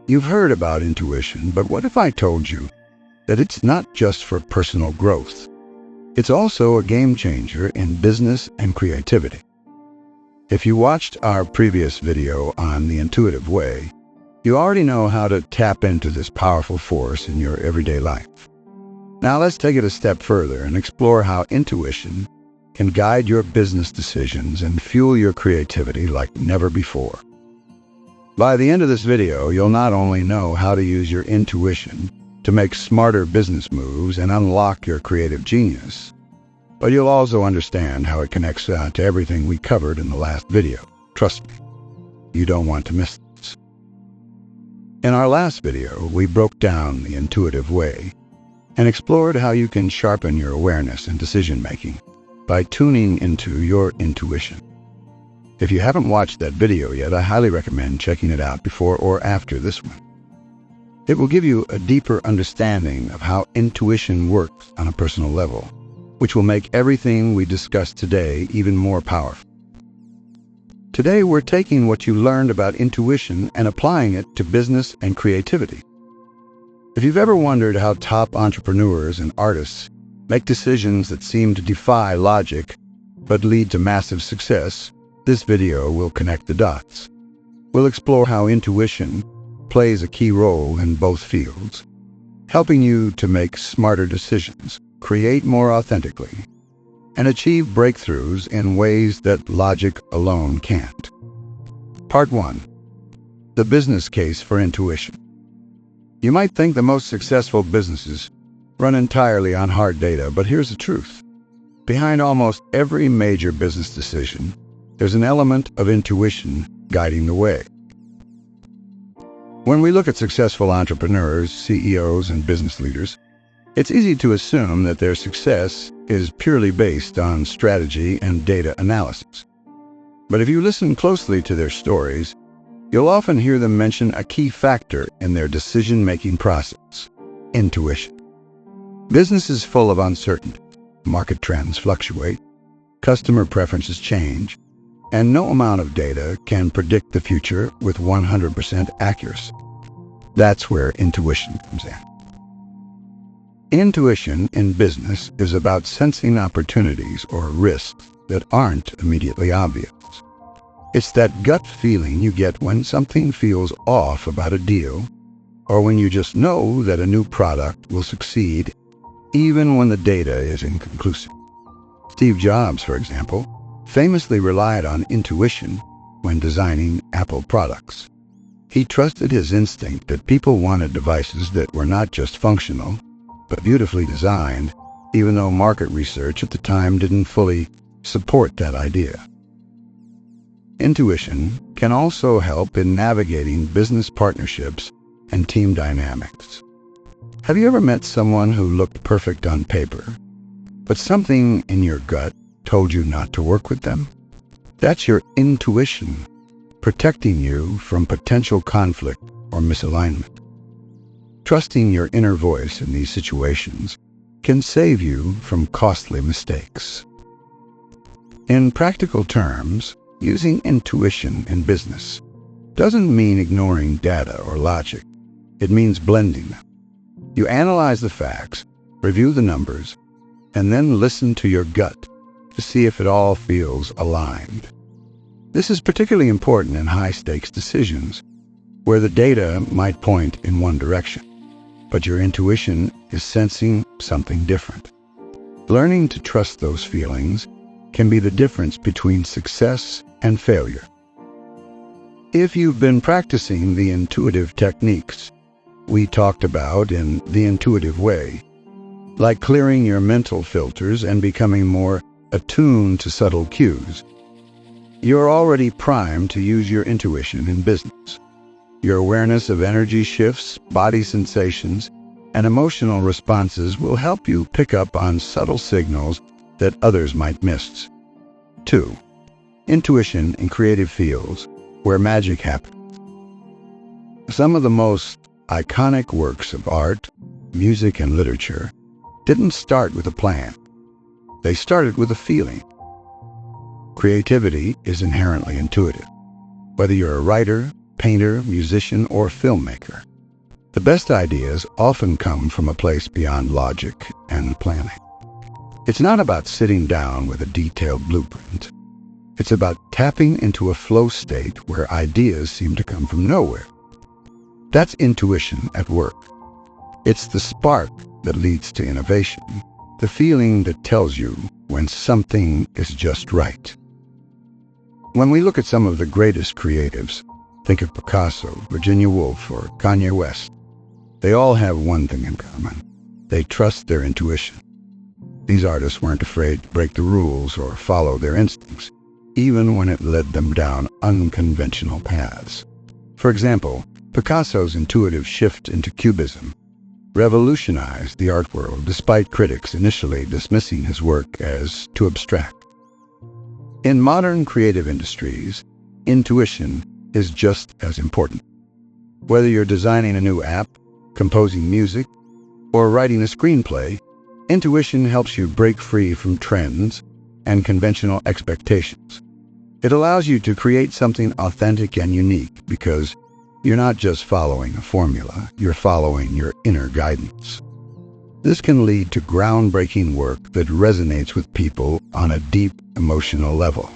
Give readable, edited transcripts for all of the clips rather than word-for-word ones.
You've heard about intuition, but what if I told you that it's not just for personal growth? It's also a game changer in business and creativity. If you watched our previous video on the intuitive way, you already know how to tap into this powerful force in your everyday life. Now let's take it a step further and explore how intuition can guide your business decisions and fuel your creativity like never before. By the end of this video, you'll not only know how to use your intuition to make smarter business moves and unlock your creative genius, but you'll also understand how it connects to everything we covered in the last video. Trust me, you don't want to miss this. In our last video, we broke down the intuitive way and explored how you can sharpen your awareness and decision-making by tuning into your intuition. If you haven't watched that video yet, I highly recommend checking it out before or after this one. It will give you a deeper understanding of how intuition works on a personal level, which will make everything we discussed today even more powerful. Today, we're taking what you learned about intuition and applying it to business and creativity. If you've ever wondered how top entrepreneurs and artists make decisions that seem to defy logic but lead to massive success, this video will connect the dots. We'll explore how intuition plays a key role in both fields, helping you to make smarter decisions, create more authentically, and achieve breakthroughs in ways that logic alone can't. Part 1. The business case for intuition. You might think the most successful businesses run entirely on hard data, but here's the truth. Behind almost every major business decision, there's an element of intuition guiding the way. When we look at successful entrepreneurs, CEOs, and business leaders, it's easy to assume that their success is purely based on strategy and data analysis. But if you listen closely to their stories, you'll often hear them mention a key factor in their decision-making process: intuition. Business is full of uncertainty. Market trends fluctuate, customer preferences change, and no amount of data can predict the future with 100% accuracy. That's where intuition comes in. Intuition in business is about sensing opportunities or risks that aren't immediately obvious. It's that gut feeling you get when something feels off about a deal, or when you just know that a new product will succeed even when the data is inconclusive. Steve Jobs, for example, famously relied on intuition when designing Apple products. He trusted his instinct that people wanted devices that were not just functional, but beautifully designed, even though market research at the time didn't fully support that idea. Intuition can also help in navigating business partnerships and team dynamics. Have you ever met someone who looked perfect on paper, but something in your gut told you not to work with them? That's your intuition protecting you from potential conflict or misalignment. Trusting your inner voice in these situations can save you from costly mistakes. In practical terms, using intuition in business doesn't mean ignoring data or logic. It means blending them. You analyze the facts, review the numbers, and then listen to your gut to see if it all feels aligned. This is particularly important in high-stakes decisions, where the data might point in one direction, but your intuition is sensing something different. Learning to trust those feelings can be the difference between success and failure. If you've been practicing the intuitive techniques we talked about in the intuitive way, like clearing your mental filters and becoming more attuned to subtle cues, you're already primed to use your intuition in business. Your awareness of energy shifts, body sensations, and emotional responses will help you pick up on subtle signals that others might miss. 2. Intuition in creative fields where magic happens. Some of the most iconic works of art, music, and literature didn't start with a plan. They started with a feeling. Creativity is inherently intuitive. Whether you're a writer, painter, musician, or filmmaker. The best ideas often come from a place beyond logic and planning. It's not about sitting down with a detailed blueprint. It's about tapping into a flow state where ideas seem to come from nowhere. That's intuition at work. It's the spark that leads to innovation, the feeling that tells you when something is just right. When we look at some of the greatest creatives, think of Picasso, Virginia Woolf, or Kanye West, they all have one thing in common. They trust their intuition. These artists weren't afraid to break the rules or follow their instincts, even when it led them down unconventional paths. For example, Picasso's intuitive shift into Cubism revolutionized the art world despite critics initially dismissing his work as too abstract. In modern creative industries, intuition is just as important. Whether you're designing a new app, composing music, or writing a screenplay, intuition helps you break free from trends and conventional expectations. It allows you to create something authentic and unique because you're not just following a formula, you're following your inner guidance. This can lead to groundbreaking work that resonates with people on a deep emotional level.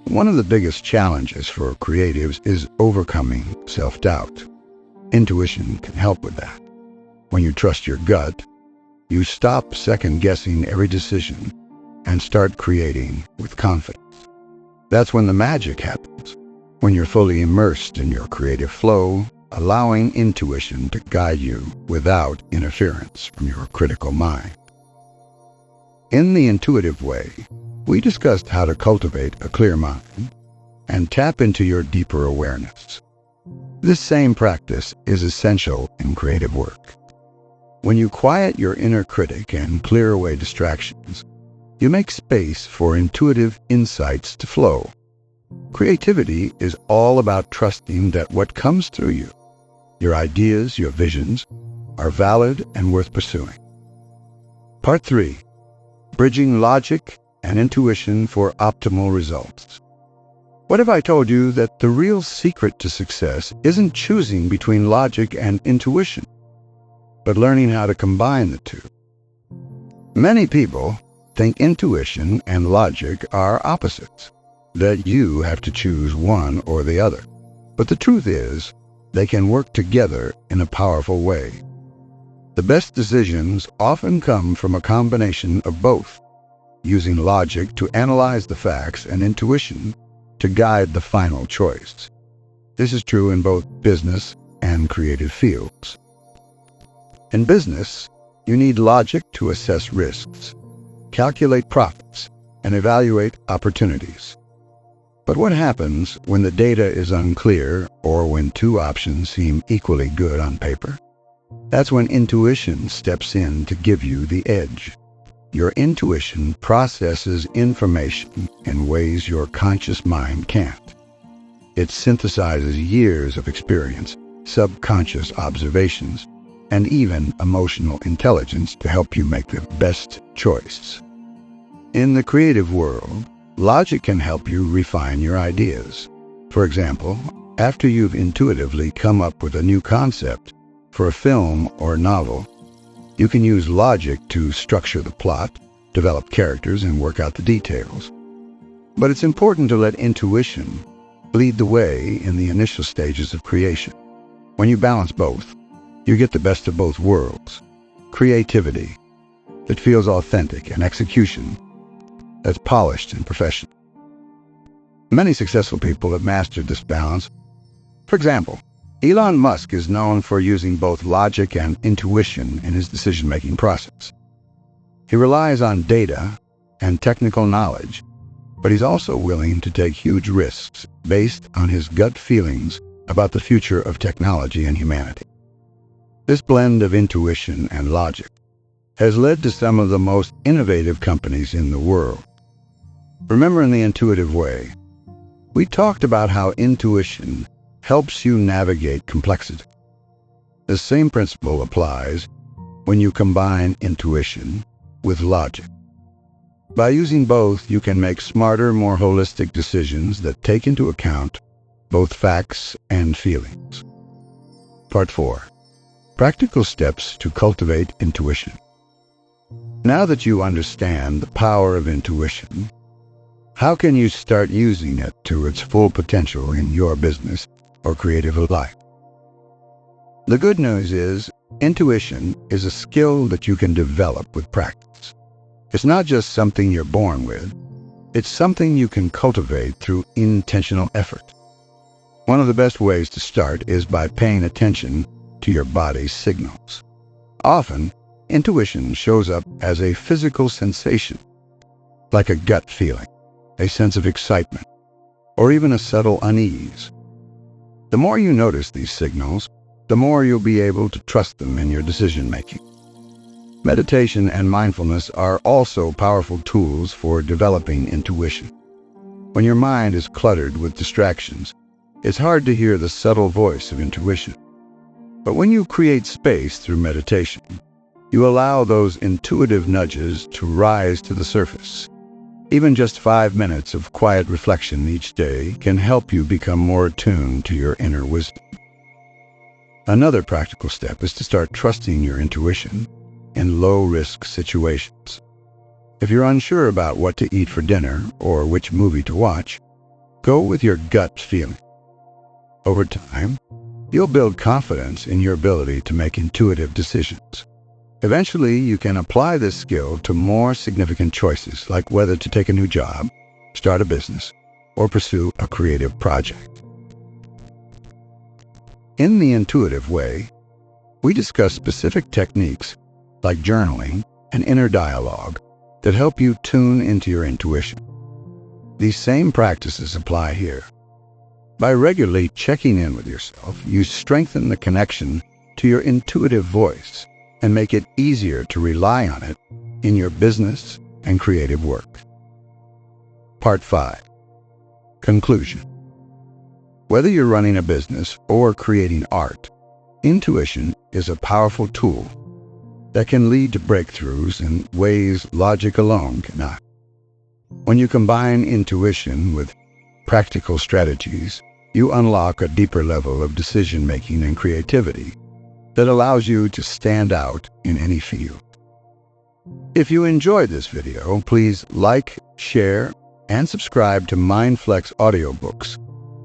One of the biggest challenges for creatives is overcoming self-doubt. Intuition can help with that. When you trust your gut, you stop second-guessing every decision and start creating with confidence. That's when the magic happens, when you're fully immersed in your creative flow, allowing intuition to guide you without interference from your critical mind. In the intuitive way, we discussed how to cultivate a clear mind and tap into your deeper awareness. This same practice is essential in creative work. When you quiet your inner critic and clear away distractions, you make space for intuitive insights to flow. Creativity is all about trusting that what comes through you, your ideas, your visions, are valid and worth pursuing. Part 3. Bridging logic and intuition for optimal results. What if I told you that the real secret to success isn't choosing between logic and intuition, but learning how to combine the two? Many people think intuition and logic are opposites, that you have to choose one or the other. But the truth is, they can work together in a powerful way. The best decisions often come from a combination of both, using logic to analyze the facts and intuition to guide the final choice. This is true in both business and creative fields. In business, you need logic to assess risks, calculate profits, and evaluate opportunities. But what happens when the data is unclear or when two options seem equally good on paper? That's when intuition steps in to give you the edge. Your intuition processes information in ways your conscious mind can't. It synthesizes years of experience, subconscious observations, and even emotional intelligence to help you make the best choice. In the creative world, logic can help you refine your ideas. For example, after you've intuitively come up with a new concept for a film or novel, you can use logic to structure the plot, develop characters, and work out the details. But it's important to let intuition lead the way in the initial stages of creation. When you balance both, you get the best of both worlds. Creativity that feels authentic and execution that's polished and professional. Many successful people have mastered this balance. For example, Elon Musk is known for using both logic and intuition in his decision-making process. He relies on data and technical knowledge, but he's also willing to take huge risks based on his gut feelings about the future of technology and humanity. This blend of intuition and logic has led to some of the most innovative companies in the world. Remember, in the intuitive way, we talked about how intuition helps you navigate complexity. The same principle applies when you combine intuition with logic. By using both, you can make smarter, more holistic decisions that take into account both facts and feelings. Part 4. Practical steps to cultivate intuition. Now that you understand the power of intuition, how can you start using it to its full potential in your business or creative life? The good news is, intuition is a skill that you can develop with practice. It's not just something you're born with. It's something you can cultivate through intentional effort. One of the best ways to start is by paying attention to your body's signals. Often, intuition shows up as a physical sensation, like a gut feeling, a sense of excitement, or even a subtle unease. The more you notice these signals, the more you'll be able to trust them in your decision-making. Meditation and mindfulness are also powerful tools for developing intuition. When your mind is cluttered with distractions, it's hard to hear the subtle voice of intuition. But when you create space through meditation, you allow those intuitive nudges to rise to the surface. Even just 5 minutes of quiet reflection each day can help you become more attuned to your inner wisdom. Another practical step is to start trusting your intuition in low-risk situations. If you're unsure about what to eat for dinner or which movie to watch, go with your gut feeling. Over time, you'll build confidence in your ability to make intuitive decisions. Eventually, you can apply this skill to more significant choices, like whether to take a new job, start a business, or pursue a creative project. In the intuitive way, we discuss specific techniques like journaling and inner dialogue that help you tune into your intuition. These same practices apply here. By regularly checking in with yourself, you strengthen the connection to your intuitive voice and make it easier to rely on it in your business and creative work. Part 5. Conclusion. Whether you're running a business or creating art, intuition is a powerful tool that can lead to breakthroughs in ways logic alone cannot. When you combine intuition with practical strategies, you unlock a deeper level of decision-making and creativity that allows you to stand out in any field. If you enjoyed this video, please like, share, and subscribe to MindFlex Audiobooks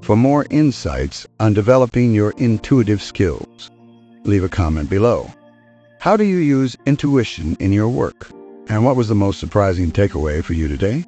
for more insights on developing your intuitive skills. Leave a comment below. How do you use intuition in your work? And what was the most surprising takeaway for you today?